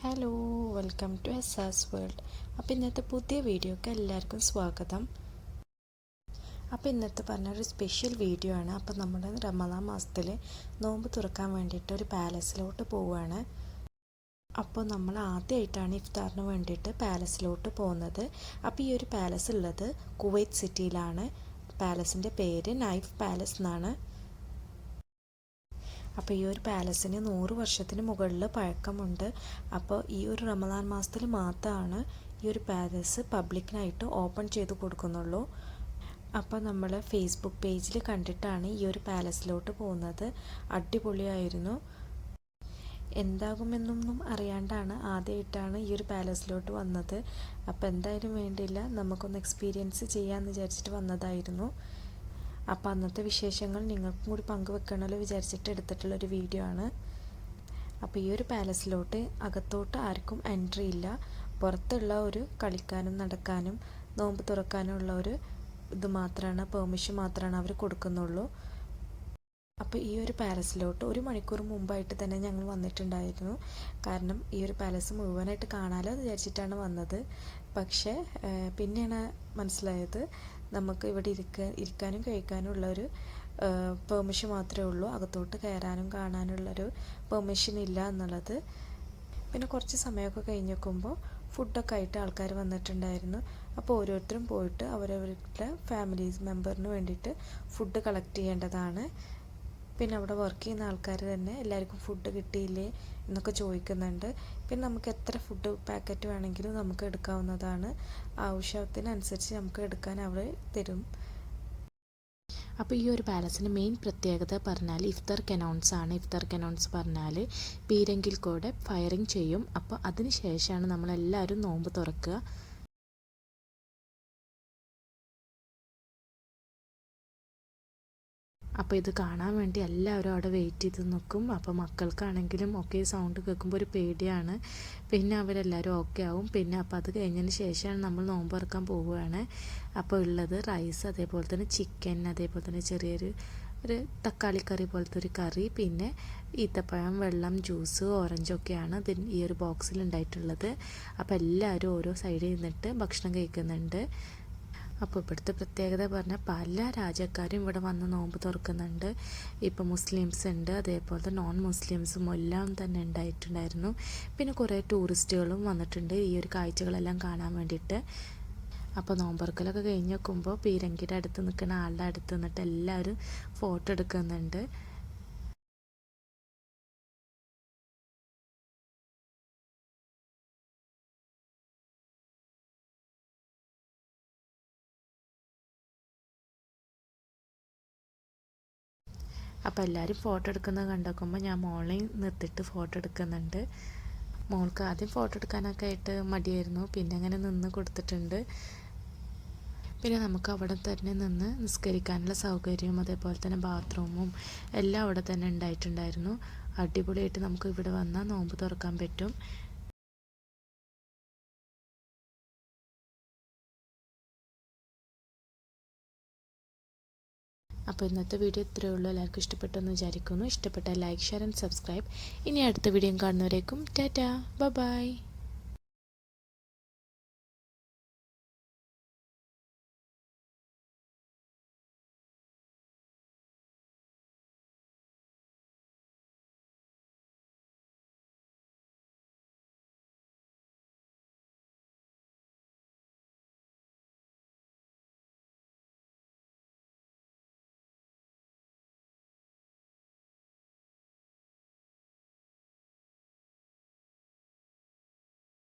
Hello, welcome to എസ്സാസ് world. അപ്പോൾ ഇന്നത്തെ പുതിയ വീഡിയോക്ക് എല്ലാവർക്കും സ്വാഗതം. അപ്പോൾ ഇന്നത്തെ പറഞ്ഞൊരു സ്പെഷ്യൽ വീഡിയോ ആണ്. അപ്പോൾ നമ്മുടെ റമദാൻ മാസത്തിൽ നോമ്പ് തുറക്കാൻ വേണ്ടിയിട്ട് ഒരു പാലസിലോട്ട് പോവുകയാണ്. അപ്പോൾ നമ്മൾ ആദ്യമായിട്ടാണ് ഇഫ്താറിന് വേണ്ടിയിട്ട് പാലസിലോട്ട് പോകുന്നത്. അപ്പോൾ ഈ ഒരു പാലസ് ഉള്ളത് കുവൈറ്റ് സിറ്റിയിലാണ്. പാലസിൻ്റെ പേര് നൈഫ് പാലസ് എന്നാണ്. അപ്പോൾ ഈ ഒരു പാലസിന് 100 വർഷത്തിന് മുകളിൽ പഴക്കമുണ്ട്. അപ്പോൾ ഈ ഒരു റമദാൻ മാസത്തിൽ മാത്രമാണ് ഈ ഒരു പാലസ് പബ്ലിക്കിനായിട്ട് ഓപ്പൺ ചെയ്ത് കൊടുക്കുന്നുള്ളൂ. അപ്പോൾ നമ്മൾ ഫേസ്ബുക്ക് പേജിൽ കണ്ടിട്ടാണ് ഈ ഒരു പാലസിലോട്ട് പോകുന്നത്. അടിപൊളിയായിരുന്നു. എന്താകുമെന്നൊന്നും അറിയാണ്ടാണ് ആദ്യമായിട്ടാണ് ഈ ഒരു പാലസിലോട്ട് വന്നത്. അപ്പോൾ എന്തായാലും വേണ്ടിയില്ല, നമുക്കൊന്ന് എക്സ്പീരിയൻസ് ചെയ്യാമെന്ന് വിചാരിച്ചിട്ട് വന്നതായിരുന്നു. അപ്പോൾ അന്നത്തെ വിശേഷങ്ങൾ നിങ്ങൾക്കും കൂടി പങ്കുവെക്കണമല്ലോ വിചാരിച്ചിട്ട് എടുത്തിട്ടുള്ളൊരു വീഡിയോ ആണ്. അപ്പോൾ ഈ ഒരു പാലസിലോട്ട് അകത്തോട്ട് ആർക്കും എൻട്രി ഇല്ല. പുറത്തുള്ള ഒരു കളിക്കാനും നടക്കാനും നോമ്പ് തുറക്കാനും ഉള്ള ഒരു ഇത് മാത്രമാണ്, പെർമിഷൻ മാത്രമാണ് അവർ കൊടുക്കുന്നുള്ളൂ. അപ്പോൾ ഈ ഒരു പാലസിലോട്ട് 1 മണിക്കൂർ മുമ്പായിട്ട് തന്നെ ഞങ്ങൾ വന്നിട്ടുണ്ടായിരുന്നു. കാരണം ഈ ഒരു പാലസ് മുഴുവനായിട്ട് കാണാമല്ലോ എന്ന് വിചാരിച്ചിട്ടാണ് വന്നത്. പക്ഷേ പിന്നെയാണ് മനസ്സിലായത് നമുക്ക് ഇവിടെ ഇരിക്കാനും കഴിക്കാനും ഉള്ളൊരു പെർമിഷൻ മാത്രമേ ഉള്ളൂ, അകത്തോട്ട് കയറാനും കാണാനുള്ളൊരു പെർമിഷൻ ഇല്ല എന്നുള്ളത്. പിന്നെ കുറച്ച് സമയമൊക്കെ കഴിഞ്ഞ് നോക്കുമ്പോൾ ഫുഡൊക്കെ ആയിട്ട് ആൾക്കാർ വന്നിട്ടുണ്ടായിരുന്നു. അപ്പോൾ ഓരോരുത്തരും പോയിട്ട് അവരവരുടെ ഫാമിലി മെമ്പറിന് വേണ്ടിയിട്ട് ഫുഡ് കളക്ട് ചെയ്യേണ്ടതാണ്. പിന്നെ അവിടെ വർക്ക് ചെയ്യുന്ന ആൾക്കാർ തന്നെ എല്ലാവർക്കും ഫുഡ് കിട്ടിയില്ലേ എന്നൊക്കെ ചോദിക്കുന്നുണ്ട്. പിന്നെ നമുക്ക് എത്ര ഫുഡ് പാക്കറ്റ് വേണമെങ്കിലും നമുക്ക് എടുക്കാവുന്നതാണ്. ആവശ്യത്തിനനുസരിച്ച് നമുക്ക് എടുക്കാൻ അവർ തരും. അപ്പോൾ ഈ ഒരു പാലസിൻ്റെ മെയിൻ പ്രത്യേകത പറഞ്ഞാൽ ഇഫ്താർ കനൗൺസ് ആണ്. ഇഫ്താർ കനൗൺസ് പറഞ്ഞാൽ പീരങ്കിൽ കൂടെ ഫയറിങ് ചെയ്യും. അപ്പോൾ അതിന് ശേഷമാണ് നമ്മളെല്ലാവരും നോമ്പ് തുറക്കുക. അപ്പോൾ ഇത് കാണാൻ വേണ്ടി എല്ലാവരും അവിടെ വെയിറ്റ് ചെയ്ത് നിൽക്കും. അപ്പോൾ മക്കൾക്കാണെങ്കിലും ഒക്കെ സൗണ്ട് കേൾക്കുമ്പോൾ ഒരു പേടിയാണ്. പിന്നെ അവരെല്ലാവരും ഓക്കെ ആവും. പിന്നെ അപ്പോൾ അത് കഴിഞ്ഞതിന് ശേഷമാണ് നമ്മൾ നോമ്പ് തുറക്കാൻ പോവുകയാണ്. അപ്പോൾ ഉള്ളത് റൈസ്, അതേപോലെ തന്നെ ചിക്കൻ, അതേപോലെ തന്നെ ചെറിയൊരു തക്കാളിക്കറി പോലത്തെ ഒരു കറി, പിന്നെ ഈത്തപ്പഴം, വെള്ളം, ജ്യൂസ്, ഓറഞ്ചൊക്കെയാണ് ഈ ഒരു ബോക്സിൽ ഉണ്ടായിട്ടുള്ളത്. അപ്പോൾ എല്ലാവരും ഓരോ സൈഡിൽ നിന്നിട്ട് ഭക്ഷണം കഴിക്കുന്നുണ്ട്. അപ്പോൾ ഇവിടുത്തെ പ്രത്യേകത പറഞ്ഞാൽ പല രാജ്യക്കാരും ഇവിടെ വന്ന് നോമ്പ് തുറക്കുന്നുണ്ട്. ഇപ്പോൾ മുസ്ലിംസ് ഉണ്ട്, അതേപോലെ നോൺ മുസ്ലിംസും എല്ലാം തന്നെ ഉണ്ടായിട്ടുണ്ടായിരുന്നു. പിന്നെ കുറേ ടൂറിസ്റ്റുകളും വന്നിട്ടുണ്ട് ഈ ഒരു കാഴ്ചകളെല്ലാം കാണാൻ വേണ്ടിയിട്ട്. അപ്പോൾ നോമ്പുറക്കലൊക്കെ കഴിഞ്ഞ് നോക്കുമ്പോൾ പീരങ്കിയുടെ അടുത്ത് നിൽക്കുന്ന ആളുടെ അടുത്ത് നിന്നിട്ട് എല്ലാവരും ഫോട്ടോ എടുക്കുന്നുണ്ട്. അപ്പോൾ എല്ലാവരും ഫോട്ടോ എടുക്കുന്നത് കണ്ടുനോക്കുമ്പോൾ ഞാൻ മോളെ നിർത്തിയിട്ട് ഫോട്ടോ എടുക്കുന്നുണ്ട്. മോൾക്ക് ആദ്യം ഫോട്ടോ എടുക്കാനൊക്കെ ആയിട്ട് മടിയായിരുന്നു, പിന്നെ അങ്ങനെ നിന്ന് കൊടുത്തിട്ടുണ്ട്. പിന്നെ നമുക്ക് അവിടെ തന്നെ നിന്ന് നിസ്കരിക്കാനുള്ള സൗകര്യവും അതേപോലെ തന്നെ ബാത്റൂമും എല്ലാം അവിടെ തന്നെ ഉണ്ടായിട്ടുണ്ടായിരുന്നു. അടിപൊളിയായിട്ട് നമുക്ക് ഇവിടെ വന്നാൽ നോമ്പ് തുറക്കാൻ പറ്റും. അപ്പോൾ ഇന്നത്തെ വീഡിയോ ഇത്രയേ ഉള്ളൂ. എല്ലാവർക്കും ഇഷ്ടപ്പെട്ടെന്ന് വിചാരിക്കുന്നു. ഇഷ്ടപ്പെട്ടാൽ ലൈക്ക്, ഷെയർ ആൻഡ് സബ്സ്ക്രൈബ്. ഇനി അടുത്ത വീഡിയോ കാണുന്നവരേക്കും ടാറ്റാ, ബൈ.